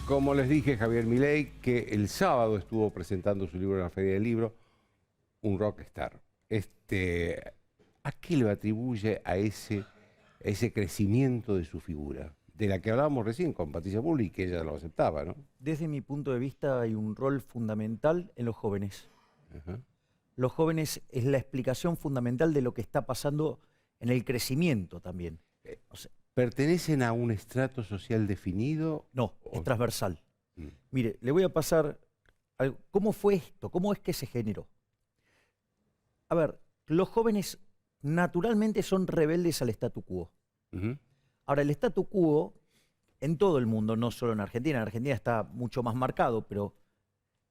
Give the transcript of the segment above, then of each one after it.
Como les dije, Javier Milei, que el sábado estuvo presentando su libro en la Feria del Libro, un rockstar. ¿A qué le atribuye a ese crecimiento de su figura? De la que hablábamos recién con Patricia Bullrich, que ella lo aceptaba, ¿no? Desde mi punto de vista hay un rol fundamental en los jóvenes. Ajá. Los jóvenes es la explicación fundamental de lo que está pasando en el crecimiento también. O sea, ¿Pertenecen a un estrato social definido? no, es transversal. Mm. Mire, le voy a pasar algo. ¿Cómo fue esto? ¿Cómo es que se generó? A ver, los jóvenes naturalmente son rebeldes al statu quo. Ujú. Ahora, el statu quo en todo el mundo, no solo en Argentina está mucho más marcado, pero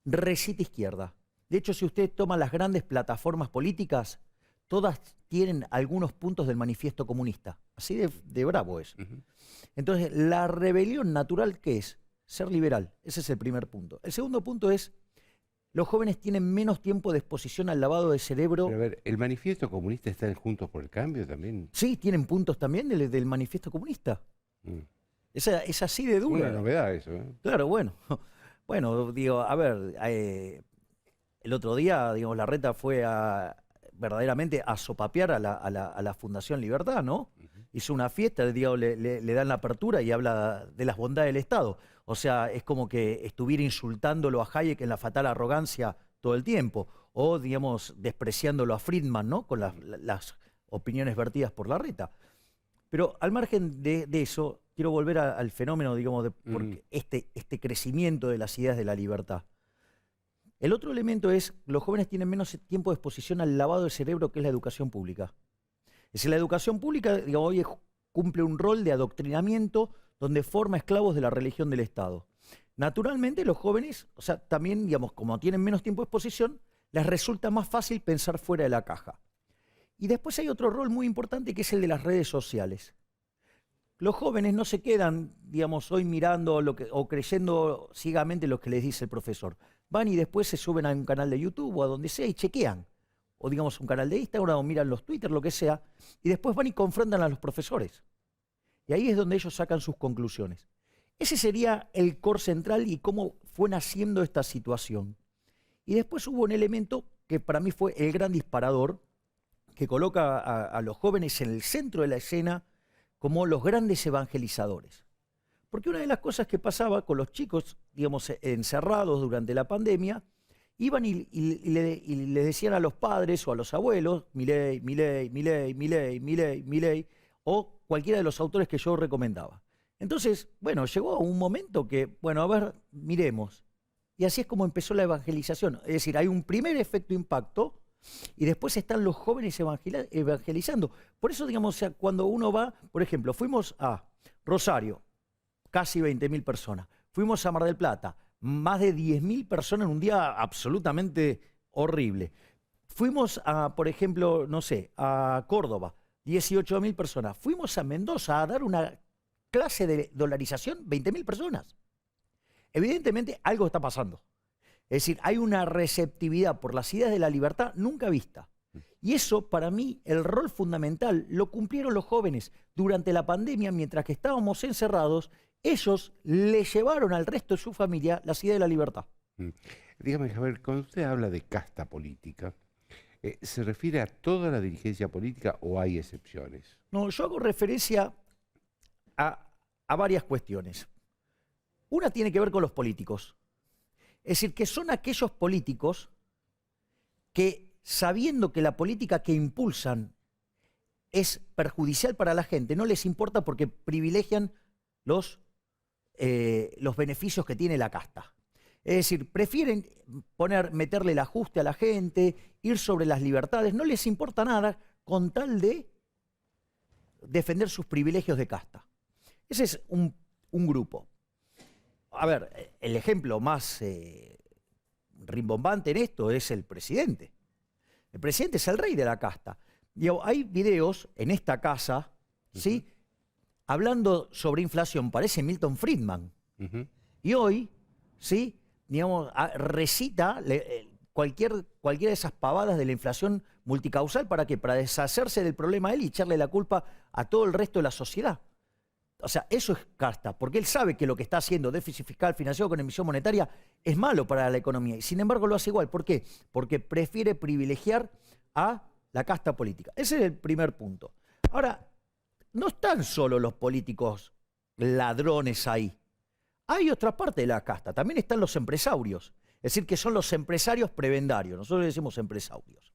recita izquierda. De hecho, si usted toma las grandes plataformas políticas, todas tienen algunos puntos del manifiesto comunista. Así de bravo es. Ujú. Entonces, la rebelión natural, ¿qué es? Ser liberal. Ese es el primer punto. El segundo punto es, los jóvenes tienen menos tiempo de exposición al lavado de cerebro. Pero a ver, ¿el manifiesto comunista está en Juntos por el Cambio también? Sí, tienen puntos también del manifiesto comunista. Mm. Es así de dura. Una novedad eso, ¿eh? Claro, bueno. Bueno, digo, a ver, el otro día, digamos, Larreta fue verdaderamente a sopapear a la Fundación Libertad, ¿no? Hizo una fiesta, digo, le dan la apertura y habla de las bondades del Estado. O sea, es como que estuviera insultándolo a Hayek en la fatal arrogancia todo el tiempo. O, digamos, despreciándolo a Friedman, ¿no? Con las opiniones vertidas por Larreta. Pero al margen de eso, quiero volver al fenómeno, digamos, de porque este crecimiento de las ideas de la libertad. El otro elemento es, los jóvenes tienen menos tiempo de exposición al lavado de cerebro, que es la educación pública. Es decir, la educación pública, digamos, hoy cumple un rol de adoctrinamiento donde forma esclavos de la religión del Estado. Naturalmente, los jóvenes, o sea, también, digamos, como tienen menos tiempo de exposición, les resulta más fácil pensar fuera de la caja. Y después hay otro rol muy importante que es el de las redes sociales. Los jóvenes no se quedan, digamos, hoy mirando o creyendo ciegamente lo que les dice el profesor. Van y después se suben a un canal de YouTube o a donde sea y chequean. O digamos un canal de Instagram o miran los Twitter, lo que sea. Y después van y confrontan a los profesores. Y ahí es donde ellos sacan sus conclusiones. Ese sería el core central y cómo fue naciendo esta situación. Y después hubo un elemento que para mí fue el gran disparador, que coloca a los jóvenes en el centro de la escena como los grandes evangelizadores. Porque una de las cosas que pasaba con los chicos, digamos, encerrados durante la pandemia, iban y le decían a los padres o a los abuelos, Milei, Milei, Milei, Milei, Milei, Milei, o cualquiera de los autores que yo recomendaba. Entonces, bueno, llegó un momento que, bueno, a ver, miremos. Y así es como empezó la evangelización. Es decir, hay un primer efecto impacto, y después están los jóvenes evangelizando. Por eso, digamos, o sea, cuando uno va, por ejemplo, fuimos a Rosario, casi 20.000 personas. Fuimos a Mar del Plata, más de 10.000 personas en un día absolutamente horrible. Fuimos a, por ejemplo, no sé, a Córdoba, 18.000 personas. Fuimos a Mendoza a dar una clase de dolarización, 20.000 personas. Evidentemente, algo está pasando. Es decir, hay una receptividad por las ideas de la libertad nunca vista. Y eso, para mí, el rol fundamental lo cumplieron los jóvenes durante la pandemia, mientras que estábamos encerrados. Ellos le llevaron al resto de su familia las ideas de la libertad. Dígame, Javier, cuando usted habla de casta política, ¿se refiere a toda la dirigencia política o hay excepciones? No, yo hago referencia a varias cuestiones. Una tiene que ver con los políticos. Es decir, que son aquellos políticos que, sabiendo que la política que impulsan es perjudicial para la gente, no les importa porque privilegian los beneficios que tiene la casta. Es decir, prefieren meterle el ajuste a la gente, ir sobre las libertades, no les importa nada con tal de defender sus privilegios de casta. Ese es un grupo. A ver, el ejemplo más rimbombante en esto es el presidente. El presidente es el rey de la casta. Digo, hay videos en esta casa, ¿sí? Hablando sobre inflación, parece Milton Friedman. Y hoy, ¿sí? Digamos, recita cualquiera de esas pavadas de la inflación multicausal. ¿Para qué? Para deshacerse del problema a él y echarle la culpa a todo el resto de la sociedad. O sea, eso es casta, porque él sabe que lo que está haciendo, déficit fiscal financiado con emisión monetaria, es malo para la economía. Y sin embargo lo hace igual. ¿Por qué? Porque prefiere privilegiar a la casta política. Ese es el primer punto. Ahora, no están solo los políticos ladrones ahí. Hay otra parte de la casta. También están los empresarios. Es decir, que son los empresarios prebendarios. Nosotros le decimos empresarios.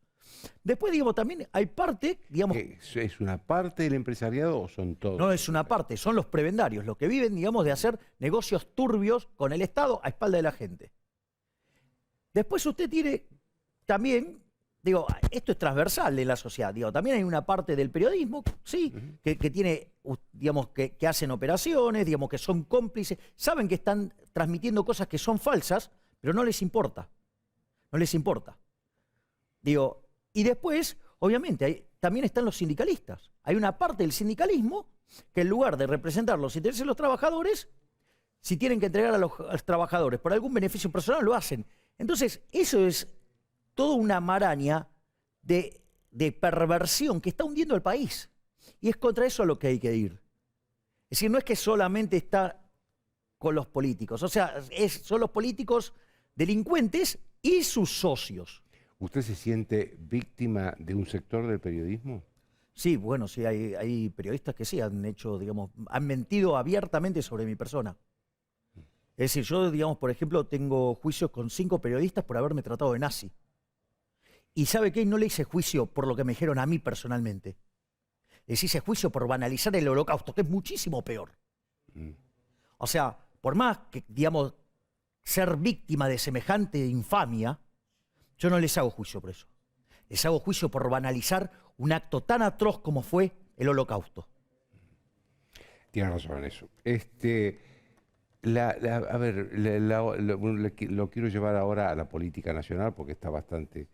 Después, digamos, también hay parte, digamos... ¿Es una parte del empresariado o son todos? No es una parte, son los prebendarios, los que viven, digamos, de hacer negocios turbios con el Estado a espalda de la gente. Después usted tiene también, digo, esto es transversal de la sociedad, digo, también hay una parte del periodismo, sí, que tiene, digamos, que hacen operaciones, digamos, que son cómplices, saben que están transmitiendo cosas que son falsas, pero no les importa, no les importa. Digo, y después, obviamente, también están los sindicalistas. Hay una parte del sindicalismo que en lugar de representar los intereses de los trabajadores, si tienen que entregar a los trabajadores por algún beneficio personal, lo hacen. Entonces, eso es toda una maraña de perversión que está hundiendo al país. Y es contra eso a lo que hay que ir. Es decir, no es que solamente está con los políticos. O sea, son los políticos delincuentes y sus socios. ¿Usted se siente víctima de un sector del periodismo? Sí, bueno, sí, hay periodistas que sí han hecho, digamos, han mentido abiertamente sobre mi persona. Es decir, yo, digamos, por ejemplo, tengo juicios con 5 periodistas por haberme tratado de nazi. Y ¿sabe qué? No le hice juicio por lo que me dijeron a mí personalmente. Les hice juicio por banalizar el Holocausto, que es muchísimo peor. O sea, por más que, digamos, ser víctima de semejante infamia, yo no les hago juicio por eso. Les hago juicio por banalizar un acto tan atroz como fue el Holocausto. Tiene razón en eso. A ver, lo quiero llevar ahora a la política nacional porque está bastante...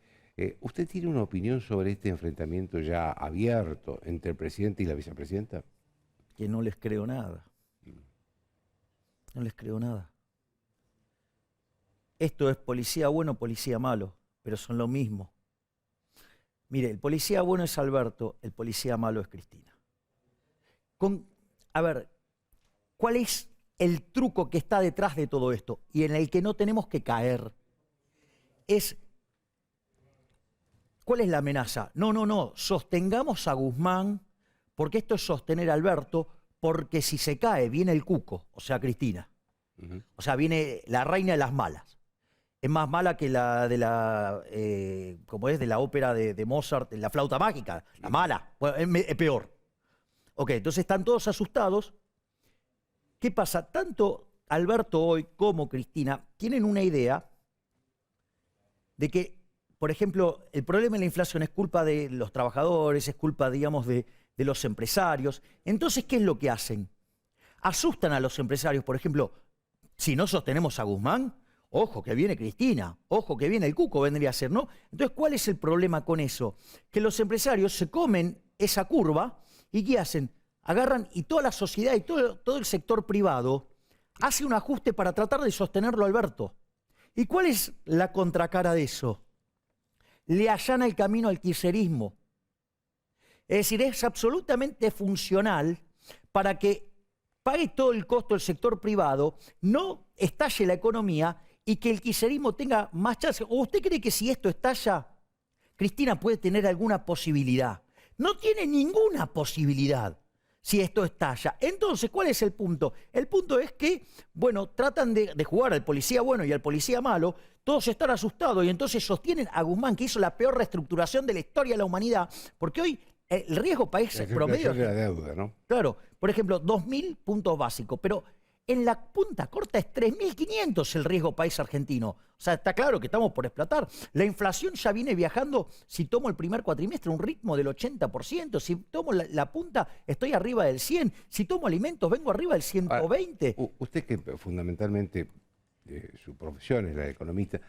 ¿Usted tiene una opinión sobre este enfrentamiento ya abierto entre el presidente y la vicepresidenta? Que no les creo nada. No les creo nada. Esto es policía bueno, policía malo, pero son lo mismo. Mire, el policía bueno es Alberto, el policía malo es Cristina. A ver, ¿cuál es el truco que está detrás de todo esto y en el que no tenemos que caer? ¿Cuál es la amenaza? No, sostengamos a Guzmán, porque esto es sostener a Alberto, porque si se cae viene el cuco, o sea, Cristina. O sea, viene la reina de las malas. Es más mala que la de de la ópera de Mozart, la flauta mágica, la mala, bueno, es peor. Ok, entonces están todos asustados. ¿Qué pasa? Tanto Alberto hoy como Cristina tienen una idea de que, por ejemplo, el problema de la inflación es culpa de los trabajadores, es culpa, digamos, de los empresarios. Entonces, ¿qué es lo que hacen? Asustan a los empresarios, por ejemplo, si no sostenemos a Guzmán, ojo que viene Cristina, ojo que viene el cuco, vendría a ser, ¿no? Entonces, ¿cuál es el problema con eso? Que los empresarios se comen esa curva y ¿qué hacen? Agarran y toda la sociedad y todo el sector privado hace un ajuste para tratar de sostenerlo a Alberto. ¿Y cuál es la contracara de eso? Le allana el camino al kirchnerismo. Es decir, es absolutamente funcional para que pague todo el costo del sector privado, no estalle la economía y que el kirchnerismo tenga más chance. ¿O usted cree que si esto estalla, Cristina puede tener alguna posibilidad? No tiene ninguna posibilidad si esto estalla. Entonces, ¿cuál es el punto? El punto es que, bueno, tratan de jugar al policía bueno y al policía malo, todos están asustados y entonces sostienen a Guzmán, que hizo la peor reestructuración de la historia de la humanidad, porque hoy el riesgo país promedio... de la deuda, ¿no? Claro, por ejemplo, 2.000 puntos básicos, pero en la punta corta es 3.500 el riesgo país argentino. O sea, está claro que estamos por explotar. La inflación ya viene viajando, si tomo el primer cuatrimestre, un ritmo del 80%. Si tomo la punta, estoy arriba del 100%. Si tomo alimentos, vengo arriba del 120%. Ahora, usted que fundamentalmente su profesión es la de economista,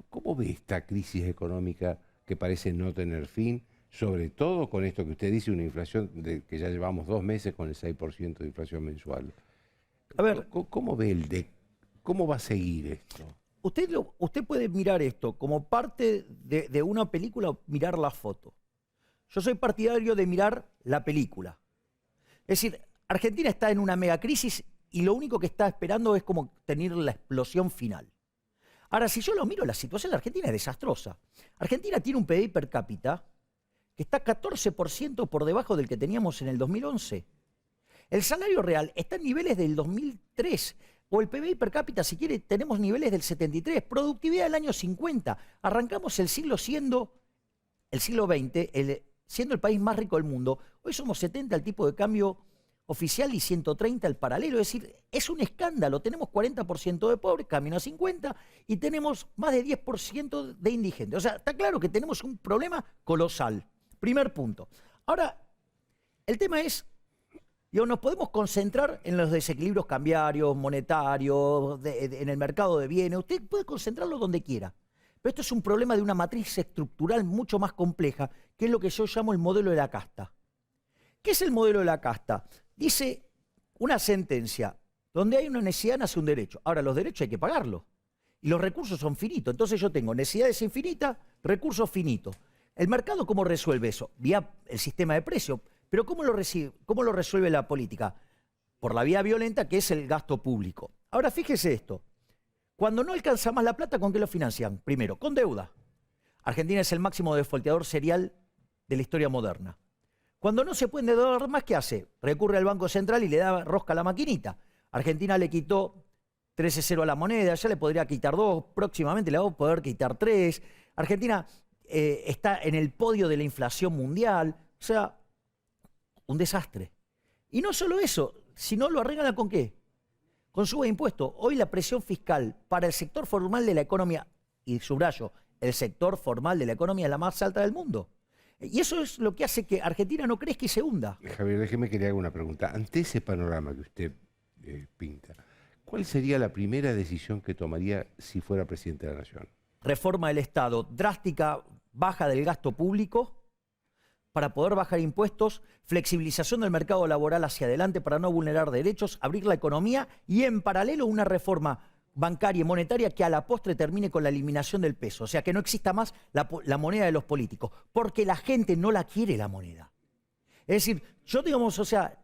¿cómo ve esta crisis económica que parece no tener fin? Sobre todo con esto que usted dice, una inflación que ya llevamos 2 meses con el 6% de inflación mensual. A ver, ¿cómo ve cómo va a seguir esto? Usted puede mirar esto como parte de una película o mirar la foto. Yo soy partidario de mirar la película. Es decir, Argentina está en una megacrisis y lo único que está esperando es como tener la explosión final. Ahora, si yo lo miro, la situación de Argentina es desastrosa. Argentina tiene un PBI per cápita que está 14% por debajo del que teníamos en el 2011. El salario real está en niveles del 2003. O el PBI per cápita, si quiere, tenemos niveles del 73. Productividad del año 50. Arrancamos el siglo XX, siendo el país más rico del mundo. Hoy somos 70 el tipo de cambio oficial y 130 el paralelo. Es decir, es un escándalo. Tenemos 40% de pobres, camino a 50, y tenemos más de 10% de indigentes. O sea, está claro que tenemos un problema colosal. Primer punto. Ahora, el tema es, nos podemos concentrar en los desequilibrios cambiarios, monetarios, en el mercado de bienes. Usted puede concentrarlo donde quiera. Pero esto es un problema de una matriz estructural mucho más compleja, que es lo que yo llamo el modelo de la casta. ¿Qué es el modelo de la casta? Dice una sentencia, donde hay una necesidad nace un derecho. Ahora, los derechos hay que pagarlos. Y los recursos son finitos. Entonces yo tengo necesidades infinitas, recursos finitos. ¿El mercado cómo resuelve eso? Vía el sistema de precios. Pero ¿cómo lo resuelve la política? Por la vía violenta, que es el gasto público. Ahora, fíjese esto. Cuando no alcanza más la plata, ¿con qué lo financian? Primero, con deuda. Argentina es el máximo defaulteador serial de la historia moderna. Cuando no se puede endeudar más, ¿qué hace? Recurre al Banco Central y le da rosca a la maquinita. Argentina le quitó 13,0 a la moneda, ya le podría quitar 2, próximamente le va a poder quitar 3. Argentina está en el podio de la inflación mundial. O sea, un desastre. Y no solo eso, sino lo arreglan ¿con qué? Con suba de impuestos. Hoy la presión fiscal para el sector formal de la economía, y subrayo, el sector formal de la economía es la más alta del mundo. Y eso es lo que hace que Argentina no crezca y se hunda. Javier, déjeme que le haga una pregunta. Ante ese panorama que usted pinta, ¿cuál sería la primera decisión que tomaría si fuera presidente de la Nación? Reforma del Estado, drástica baja del gasto público para poder bajar impuestos, flexibilización del mercado laboral hacia adelante para no vulnerar derechos, abrir la economía y en paralelo una reforma bancaria y monetaria que a la postre termine con la eliminación del peso. O sea, que no exista más la moneda de los políticos, porque la gente no la quiere la moneda. Es decir, yo digamos, o sea,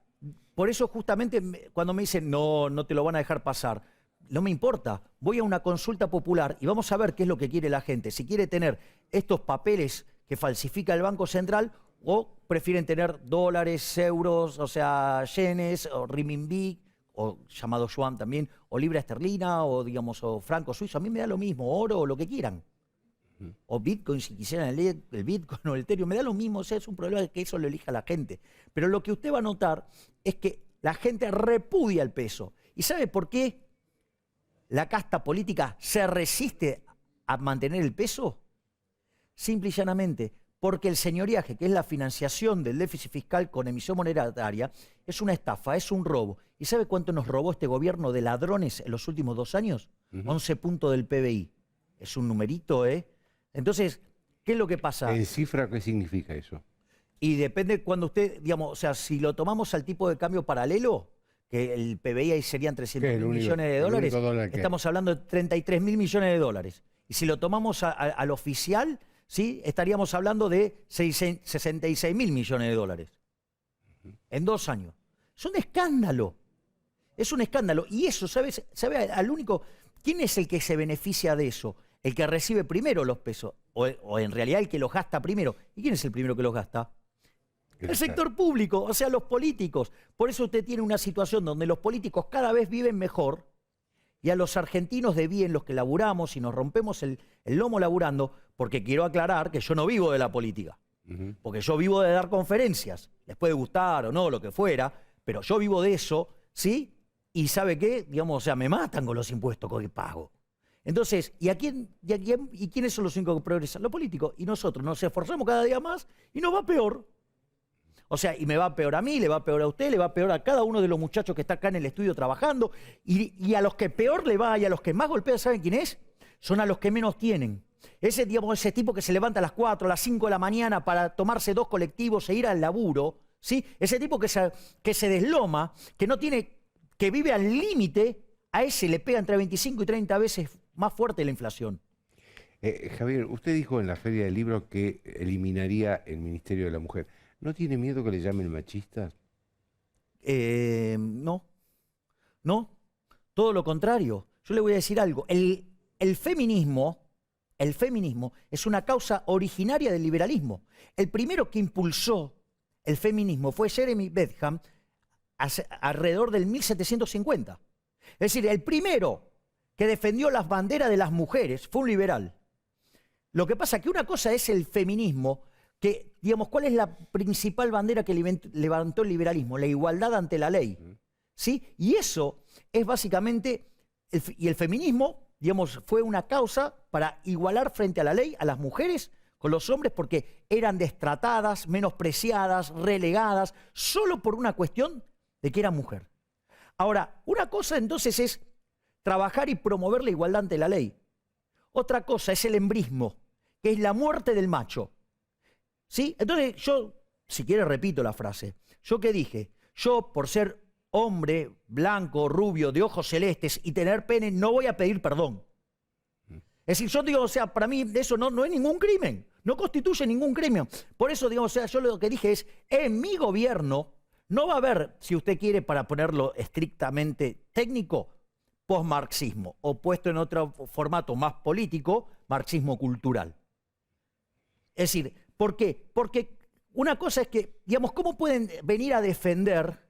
por eso justamente cuando me dicen no te lo van a dejar pasar, no me importa, voy a una consulta popular y vamos a ver qué es lo que quiere la gente. Si quiere tener estos papeles que falsifica el Banco Central o prefieren tener dólares, euros, o sea, yenes, o renminbi, o llamado yuan también, o libra esterlina, o digamos, o franco suizo. A mí me da lo mismo, oro o lo que quieran. O Bitcoin, si quisieran el Bitcoin o el Ethereum, me da lo mismo. O sea, es un problema de que eso lo elija la gente. Pero lo que usted va a notar es que la gente repudia el peso. ¿Y sabe por qué la casta política se resiste a mantener el peso? Simple y llanamente, porque el señoriaje, que es la financiación del déficit fiscal con emisión monetaria, es una estafa, es un robo. ¿Y sabe cuánto nos robó este gobierno de ladrones en los últimos 2 años? 11 puntos del PBI. Es un numerito, ¿eh? Entonces, ¿qué es lo que pasa? ¿En cifra qué significa eso? Y depende cuando usted, digamos, o sea, si lo tomamos al tipo de cambio paralelo, que el PBI ahí serían 300.000 millones de dólares, estamos hablando de 33.000 millones de dólares. Y si lo tomamos al oficial, ¿sí? Estaríamos hablando de 66.000 millones de dólares. En 2 años. Es un escándalo. Es un escándalo. Y eso, ¿sabe al único? ¿Quién es el que se beneficia de eso? El que recibe primero los pesos. O en realidad el que los gasta primero. ¿Y quién es el primero que los gasta? El sector público, o sea, los políticos. Por eso usted tiene una situación donde los políticos cada vez viven mejor y a los argentinos de bien, los que laburamos y nos rompemos el lomo laburando, porque quiero aclarar que yo no vivo de la política, porque yo vivo de dar conferencias, les puede gustar o no, lo que fuera, pero yo vivo de eso, ¿sí? Y ¿sabe qué? Digamos, o sea, me matan con los impuestos que pago. Entonces, ¿y quiénes son los únicos que progresan? Los políticos. Y nosotros nos esforzamos cada día más y nos va peor. O sea, y me va peor a mí, le va peor a usted, le va peor a cada uno de los muchachos que está acá en el estudio trabajando. Y a los que peor le va y a los que más golpea, ¿saben quién es? Son a los que menos tienen. Ese tipo que se levanta a las 4, a las 5 de la mañana para tomarse 2 colectivos e ir al laburo, ¿sí? Ese tipo que se desloma, que no tiene, que vive al límite, a ese le pega entre 25 y 30 veces más fuerte la inflación. Javier, usted dijo en la Feria del Libro que eliminaría el Ministerio de la Mujer. ¿No tiene miedo que le llamen machistas? No, no, todo lo contrario. Yo le voy a decir algo. El feminismo es una causa originaria del liberalismo. El primero que impulsó el feminismo fue Jeremy Bentham alrededor del 1750. Es decir, el primero que defendió las banderas de las mujeres fue un liberal. Lo que pasa es que una cosa es el feminismo, que, digamos, ¿cuál es la principal bandera que levantó el liberalismo? La igualdad ante la ley. ¿Sí? Y eso es básicamente, y el feminismo, digamos, fue una causa para igualar frente a la ley a las mujeres con los hombres porque eran destratadas, menospreciadas, relegadas, solo por una cuestión de que eran mujer. Ahora, una cosa entonces es trabajar y promover la igualdad ante la ley. Otra cosa es el embrismo, que es la muerte del macho. ¿Sí? Entonces yo, si quiere repito la frase. ¿Yo qué dije? Yo, por ser hombre, blanco, rubio, de ojos celestes y tener pene, no voy a pedir perdón. Es decir, yo digo, o sea, para mí eso no es ningún crimen, no constituye ningún crimen. Por eso, digo, o sea, yo lo que dije es, en mi gobierno no va a haber, si usted quiere, para ponerlo estrictamente técnico, posmarxismo, o puesto en otro formato más político, marxismo cultural. Es decir, ¿por qué? Porque una cosa es que, digamos, ¿cómo pueden venir a defender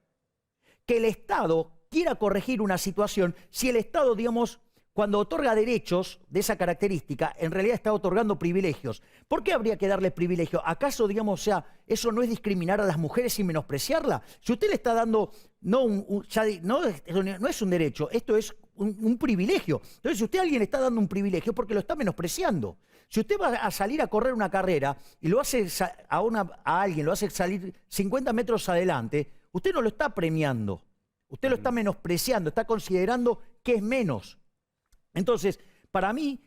que el Estado quiera corregir una situación si el Estado, digamos, cuando otorga derechos de esa característica, en realidad está otorgando privilegios? ¿Por qué habría que darle privilegios? ¿Acaso, digamos, o sea, eso no es discriminar a las mujeres y menospreciarla? Si usted le está dando, no es un derecho, esto es un privilegio. Entonces, si usted a alguien le está dando un privilegio, es porque lo está menospreciando. Si usted va a salir a correr una carrera y lo hace a alguien lo hace salir 50 metros adelante, usted no lo está premiando, usted lo está menospreciando, está considerando que es menos. Entonces, para mí,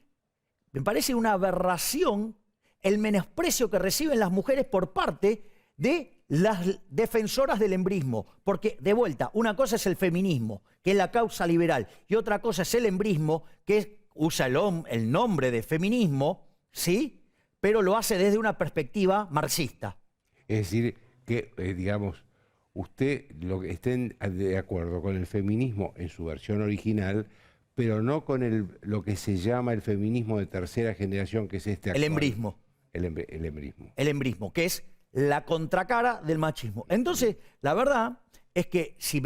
me parece una aberración el menosprecio que reciben las mujeres por parte de las defensoras del embrismo. Porque, de vuelta, una cosa es el feminismo, que es la causa liberal, y otra cosa es el embrismo, que usa el nombre de feminismo, ¿sí? Pero lo hace desde una perspectiva marxista. Es decir, que, digamos, usted estén de acuerdo con el feminismo en su versión original, pero no con lo que se llama el feminismo de tercera generación, que es este actual. El embrismo. El embrismo. El embrismo, que es la contracara del machismo. Entonces, la verdad es que si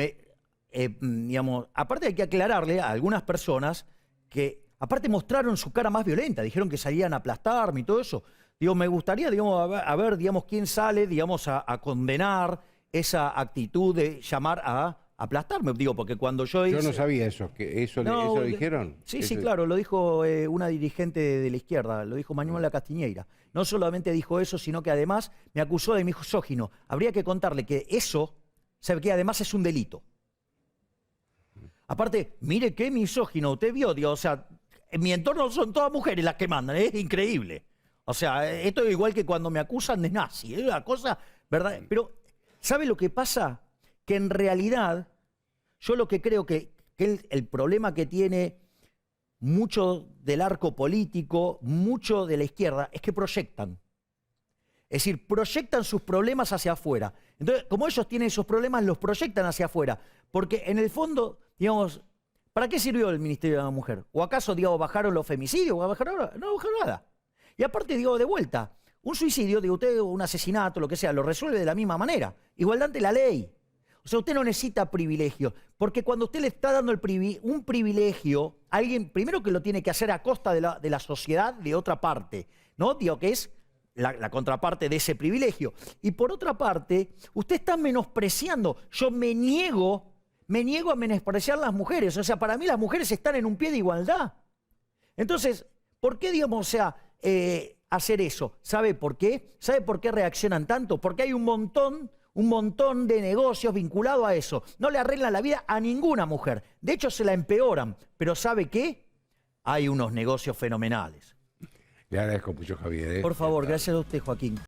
digamos, aparte hay que aclararle a algunas personas que, aparte mostraron su cara más violenta, dijeron que salían a aplastarme y todo eso. Digo, me gustaría, digamos, a ver, digamos, quién sale, digamos, a condenar esa actitud de llamar a aplastarme, digo, porque cuando yo hice... Yo no sabía eso, que eso lo dijeron. Sí, sí, claro, lo dijo una dirigente de la izquierda, lo dijo Manuela Castiñeira. No solamente dijo eso, sino que además me acusó de misógino. Habría que contarle que eso, sabe que además es un delito. Aparte, mire qué misógino, usted vio, digo, o sea, en mi entorno son todas mujeres las que mandan, es increíble. O sea, esto es igual que cuando me acusan de nazi, es una cosa, ¿verdad? Pero, ¿sabe lo que pasa? Que en realidad, yo lo que creo que el problema que tiene mucho del arco político, mucho de la izquierda, es que proyectan. Es decir, proyectan sus problemas hacia afuera. Entonces, como ellos tienen esos problemas, los proyectan hacia afuera. Porque en el fondo, digamos, ¿para qué sirvió el Ministerio de la Mujer? ¿O acaso, digamos, bajaron los femicidios? No bajaron nada. Y aparte, digo, de vuelta, un suicidio, digo, usted, un asesinato, lo que sea, lo resuelve de la misma manera. Igualdad ante la ley. O sea, usted no necesita privilegio, porque cuando usted le está dando un privilegio a alguien, primero que lo tiene que hacer a costa de la sociedad de otra parte, ¿no? Digo, que es la contraparte de ese privilegio. Y por otra parte, usted está menospreciando. Yo me niego a menospreciar a las mujeres. O sea, para mí las mujeres están en un pie de igualdad. Entonces, ¿por qué, digamos, o sea, hacer eso? ¿Sabe por qué? ¿Sabe por qué reaccionan tanto? Porque hay un montón de negocios vinculados a eso. No le arreglan la vida a ninguna mujer. De hecho, se la empeoran. Pero ¿sabe qué? Hay unos negocios fenomenales. Le agradezco mucho, Javier. Por favor, gracias a usted, Joaquín.